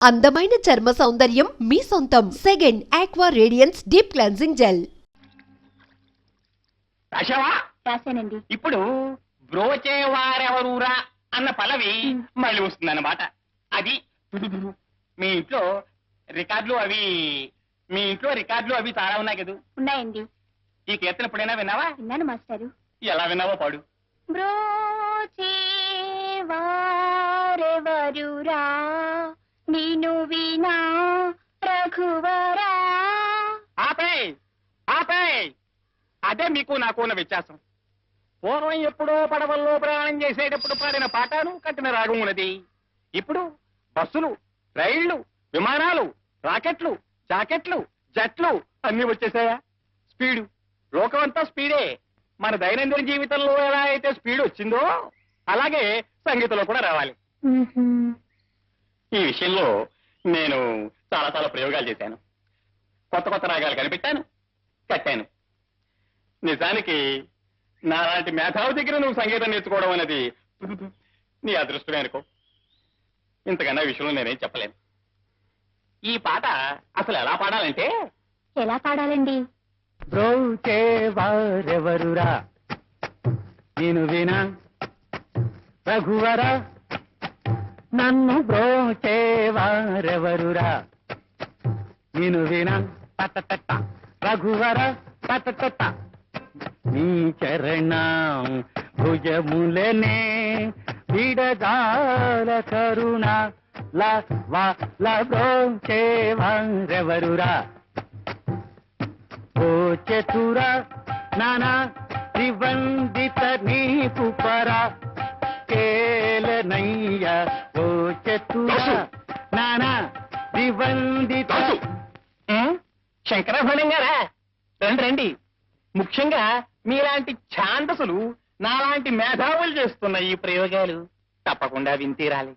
అందమైన చర్మ సౌందర్యం మీ సొంతం. Second aqua radiance deep cleansing gel. రాశావా? రాశానండి. ఇప్పుడు బ్రోచేవారెవరూరా అన్న పల్లవి మళ్ళీ వస్తుందన్నమాట. అది మీ ఇంట్లో రికార్డులు అవి చాలా ఉన్నాయి కదా? ఉన్నాయండి. ఈ కీర్తన ఎప్పుడైనా విన్నావా? విన్నాను మాస్టారు. ఎలా విన్నావో పాడు. బ్రోచేవారెవరురా నిను వినా రఘువరా. ఆపే అదే మీకు నాకు ఉన్న వ్యత్యాసం. పూర్వం ఎప్పుడో పడవల్లో ప్రయాణం చేసేటప్పుడు పాడిన పాటను కట్టిన రాగం ఉన్నది. ఇప్పుడు బస్సులు, రైళ్లు, విమానాలు, రాకెట్లు, జాకెట్లు, జట్లు అన్ని వచ్చేసాయా? స్పీడు, లోకమంతా స్పీడే. మన దైనందిన జీవితంలో ఎలా అయితే స్పీడ్ వచ్చిందో అలాగే సంగీతంలో కూడా రావాలి. ఈ విషయంలో నేను చాలా ప్రయోగాలు చేశాను. కొత్త రాగాలు కనిపెట్టాను, కట్టాను. నిజానికి నాలాంటి మేధావి దగ్గర నువ్వు సంగీతం నేర్చుకోవడం అనేది నీ అదృష్టమే అనుకో. ఇంతకన్నా విషయంలో నేనేం చెప్పలేను. ఈ పాట అసలు ఎలా పాడాలంటే, ఎలా పాడాలండి? బ్రోచేవారెవరురా నిను వినా రఘువరా, నన్ను బ్రోచేవారెవరురా నిను వినా తట రఘువర తట. నీ చరణం భుజములనే విడదాల కరుణ బ్రోచేవారెవరురా. ఓ చతుర నానా త్రివందిత నీపు పరా కేలనయ్య. ఓ చతుర నానా త్రివందిత. శంకరభరణం గారా, రండి. ముఖ్యంగా మీలాంటి ఛాందసులు నాలాంటి మేధావులు చేస్తున్న ఈ ప్రయోగాలు తప్పకుండా వింతీరాలి.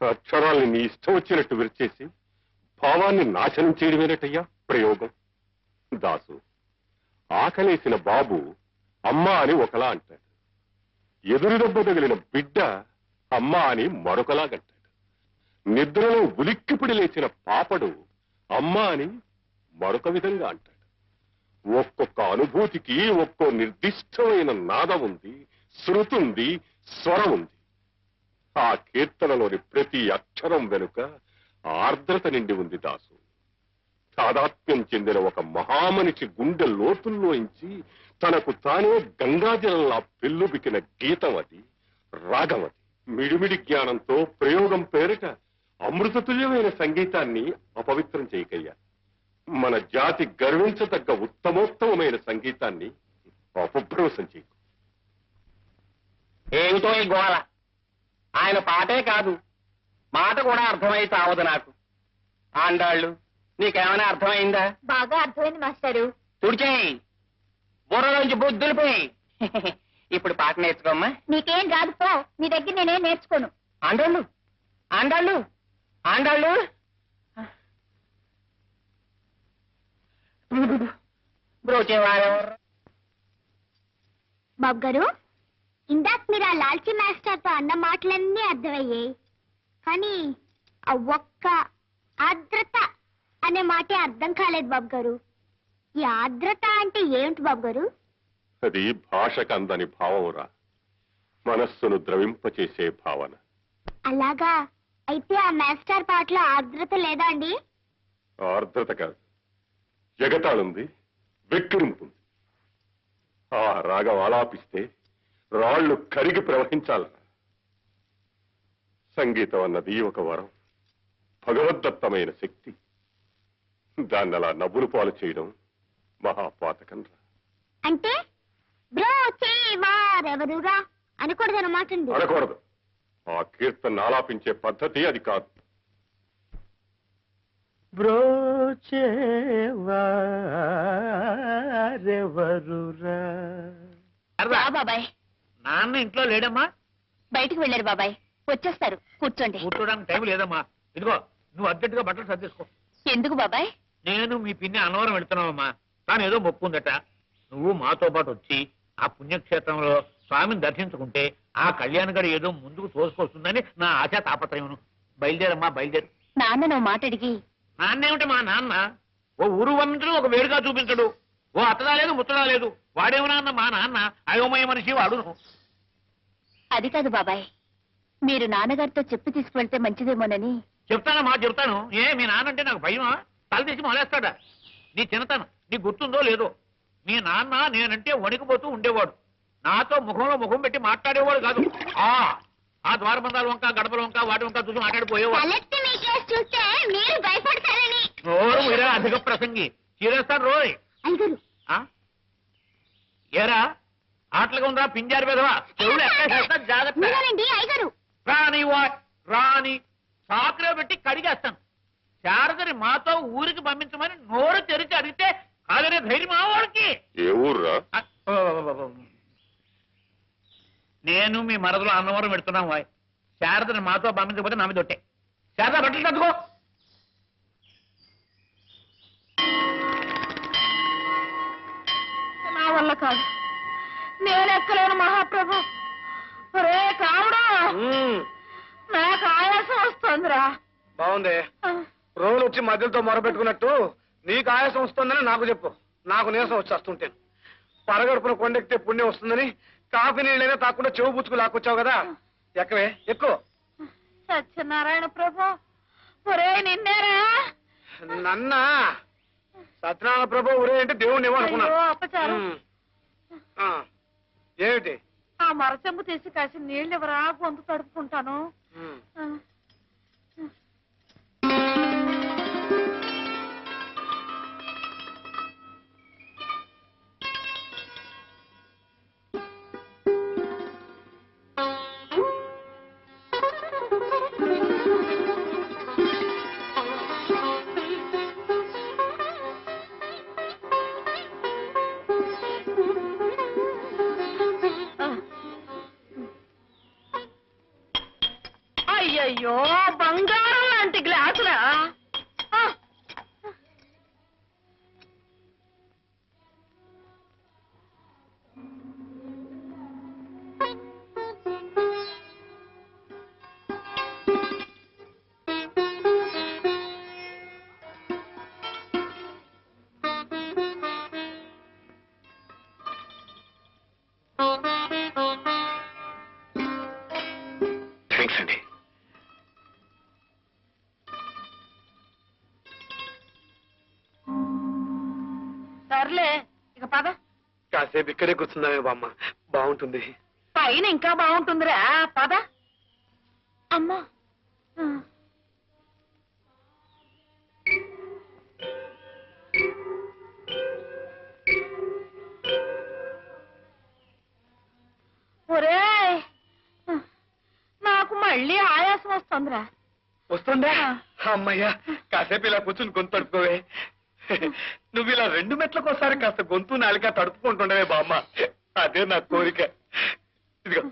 అక్షరాల్ని నీ ఇష్టం వచ్చినట్టు విరిచేసి భావాన్ని నాశనం చేయడమేనటయ్యా ప్రయోగం. దాసు, ఆకలేసిన బాబు అమ్మా అని ఒకలా అంటాడు, ఎదురు దెబ్బ తగిలిన బిడ్డ అమ్మా అని మరొకలాగంటాడు, నిద్రలో ఉలిక్కిపిడి లేచిన పాపడు అమ్మా అని మరొక విధంగా అంటాడు. ఒక్కొక్క అనుభూతికి ఒక్కో నిర్దిష్టమైన నాదం ఉంది, శృతుంది, స్వరం ఉంది. ఆ కీర్తనలోని ప్రతి అక్షరం వెనుక ఆర్ద్రత నిండి ఉంది దాసు. తాదాత్మ్యం చెందిన ఒక మహామనిషి గుండె లోతుల్లోంచి తనకు తానే గంగాజలంలా పెళ్ళుబికిన గీతం అది, రాగం అది. మిడిమిడి జ్ఞానంతో ప్రయోగం పేరిట అమృతతుల్యమైన సంగీతాన్ని అపవిత్రం చేయకయ్యా. మన జాతి గర్వించదగ్గ ఉత్తమోత్తమైన సంగీతాన్ని అపభ్రంశం చేయకు. ఏమిటో ఈ గోళ? ఆయన పాటే కాదు, మాట కూడా అర్థమై చావదు నాకు. ఆండాళ్ళు, నీకేమైనా అర్థమైందా? బాగా అర్థమైంది మాస్టారు. తుడిచేయి, బుర్రలోంచి బుద్ధులిపోయి. ఇప్పుడు పాట నేర్చుకోమ్మా. నీకేం రాదు పో, నీ దగ్గర నేనేం నేర్చుకోను. ఆండాళ్ళు ఆండాళ్ళు ఆండాళ్ళు బ్రోచేవారెవరు? బాబు గారు, ఇందాక మీరు ఆ లాల్చీ మాస్టర్తో అన్న మాటలన్నీ అర్థమయ్యాయి, కానీ ఆ ఒక్క ఆర్ద్రత అనే మాటే అర్థం కాలేదు బాబు గారు. ఈ ఆర్ద్రత అంటే ఏమిటి బాబు గారు? అది భాషకు అందని భావమురా, మనస్సును ద్రవింపచేసే భావన. అలాగా? అయితే ఆ మాస్టర్ పాటలో ఆర్ద్రత లేదా అండి? ఆర్ద్రత కాదు, ఎగతాళుంది, వెక్కిరింపుంది. ఆ రాగం ఆలాపిస్తే రాళ్లు కరిగి ప్రవహించాలరా. సంగీతం అన్నది ఒక వరం, భగవద్దత్తమైన శక్తి. దాన్ని అలా నవ్వులు పాలు చేయడం మహాపాతకం రా. అంటే బ్రోచేవారెవరురా అనకూడదన్నమాట అండి? అనకూడదు. ఆ కీర్తన ఆలాపించే పద్ధతి అది కాదు. బ్రోచేవారెవరురా. రా బాబాయ్. నాన్న ఇంట్లో లేడమ్మా? బయటికి వెళ్ళారు బాబాయ్, వచ్చేస్తారు, కూర్చోండి. కూర్చోడానికి టైం లేదమ్మా. ఇదిగో నువ్వు అర్జెంటుగా బట్టలు సర్దేసుకో. ఎందుకు బాబాయ్? నేను మీ పిన్ని అన్నవరం వెళ్తున్నావమ్మా. కానీ ఏదో మొక్కు ఉందట. నువ్వు మాతో పాటు వచ్చి ఆ పుణ్యక్షేత్రంలో స్వామిని దర్శించుకుంటే ఆ కళ్యాణ్ గడి ఏదో ముందుకు తోసుకొస్తుందని నా ఆశా తాపత్రయం. బయలుదేరమ్మా, బయలుదేరు. నాన్న నువ్వు మాట అడిగి నాన్నేమిటి మా నాన్న ఓ ఊరు పంపించడు ఒక వేడుగా చూపించడు ఓ అత్తదా లేదు ముత్తదా లేదు వాడేమన్నా అన్న మా నాన్న అయోమయ మనిషి వాడును అది కాదు బాబాయ్, మీరు నాన్నగారితో చెప్పి తీసుకువెళ్తే మంచిదేమోనని. చెప్తానా మా చెప్తాను. మీ నాన్న అంటే నాకు భయమా? తల తీసి మొలేస్తాడా? నీ చిన్నతనం నీకు గుర్తుందో లేదో? మీ నాన్న నేనంటే వణికిపోతూ ఉండేవాడు. నాతో ముఖంలో ముఖం పెట్టి మాట్లాడేవాడు కాదు. ఆ ద్వారబంధాల వంక గడపల వంక వాటి వంక చూసి మాట్లాడిపోయేవాడు. చూస్తే మీరు భయపడతారని. నోరు మీరా అధిక ప్రసంగి చీరేస్తాను రోయ్. ఏరా ఆటలుగా ఉందా పింజారి పెదవా? చెవులు ఎక్కడ జాగ్రత్త. రాని రాని సాకులో పెట్టి కడిగేస్తాను. శారదని మాతో ఊరికి పంపించమని నోరు తెరిచి అడిగితే కాదనే ధైర్యం ఆ వాడికి. ఏ ఊర్రా? నేను మీ మరదలో అన్నవరం పెడుతున్నాం వాయ్. శారదని మాతో పంపించకపోతే నా మీద ఒట్టే. శారద బట్టలు తట్టుకో. నా వల్ల కాదు, నేను ఎక్కలేను మహాప్రభు. రే కావుడా, నాకు ఆయాసం వస్తుందిరా. బాగుంది. రోజులు వచ్చి మధ్యలతో మొరపెట్టుకున్నట్టు నీకు ఆయాసం వస్తుందని నాకు చెప్పు. నాకు నీరసం వచ్చేస్తుంటాను. పరగడుపున కొండెక్కితే పుణ్యం వస్తుందని కాఫీ నీళ్ళైనా తాకుండా చెవు పుచ్చుకు లాక్కొచ్చావు కదా. ఎక్కవే ఎక్కువ. సత్యనారాయణ ప్రభు, ఒరే నిన్నేరా? నన్న సత్యనారాయణ ప్రభు ఒరే అంటే దేవుణ్ణి ఏమనుకున్నా. అపచారం. ఏమిటి? ఆ మరచెంబు తీసి కాసి నీళ్ళు ఎవరా, గొంతు తడుపుకుంటాను. అయ్యయ్యో, బంగారం లాంటి గ్లాసులా? థ్యాంక్స్ అండి. సర్లే, ఇక పద. కాసేపు ఇక్కడే కూర్చుందామే బామ్మ, బాగుంటుంది. పైన ఇంకా బాగుంటుందిరా, పద. అమ్మా, ఒరే నాకు మళ్ళీ ఆయాసం వస్తుందిరా. వస్తుందా? అమ్మయ్యా, కాసేపు ఇలా కూర్చుని గొంతు తడుపుకోవే. నువ్వు ఇలా 2 మెట్లకోసారి కాస్త గొంతు నాలిక తడుపుకుంటుండవే బామ్మ, అదే నా కోరిక. ఇదిగో.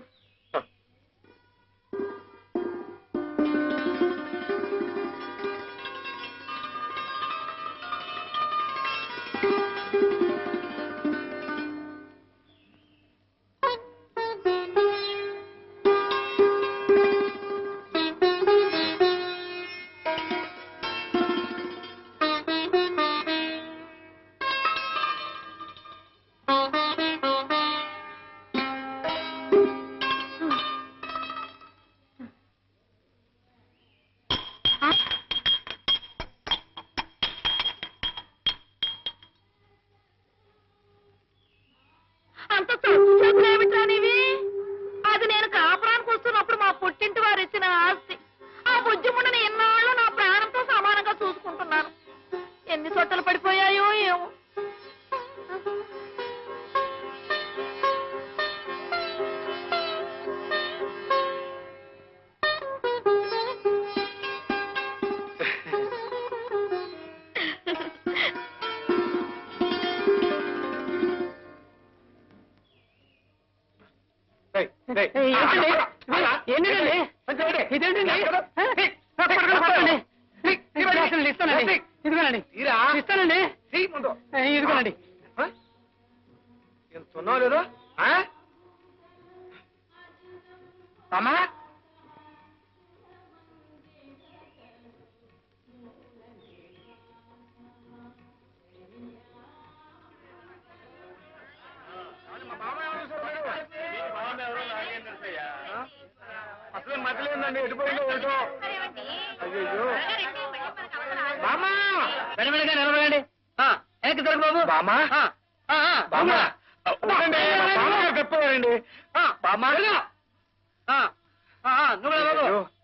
అంత చదువులేమిట్రా నీవి? అది నేను కాపురానికి వస్తున్నప్పుడు మా పుట్టింటి వారు ఇచ్చిన ఆస్తి. ఆ బుజ్జిముండని ఎన్నాళ్ళు నా ప్రాణంతో సమానంగా చూసుకుంటున్నాను. ఎన్ని సొట్టలు పడిపోయాయో ఏమో. ఇస్తానండి. ఇదిగోనండి. ఎంత ఉన్నావు లేదో అమ్మా. మతలేదండి ఎటుపోయిందో ఏటో. అయ్యో బామ్మా వెనవెనగా నిలబడండి వెనక్కి తిరగ బాబు బామ్మా బామ్మా ఉండండి, మా బామ్మగారు చెప్పారండి బామ్మా నువ్వు బాబు అయ్యో.